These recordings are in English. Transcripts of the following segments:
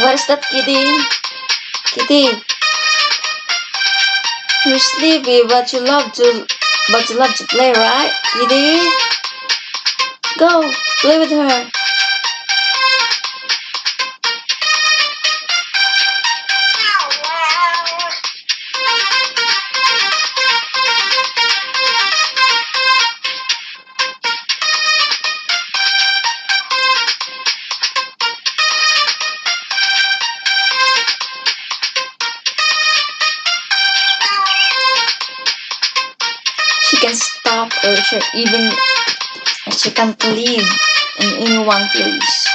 What is that, Kitty? Kitty, you're sleepy, but you love to play, right, Kitty? Go, play with her. She can stop or she can't live in any one place.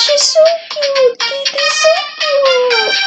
She's so cute, Kitty, so cute.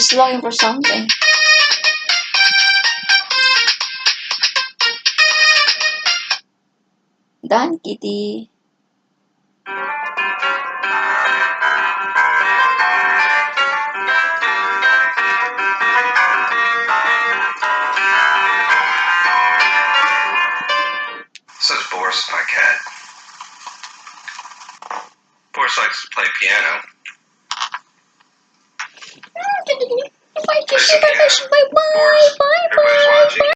She's longing for something. Done, Kitty. Says Boris, my cat. Boris likes to play piano. Bye, bye, bye, bye, bye, bye.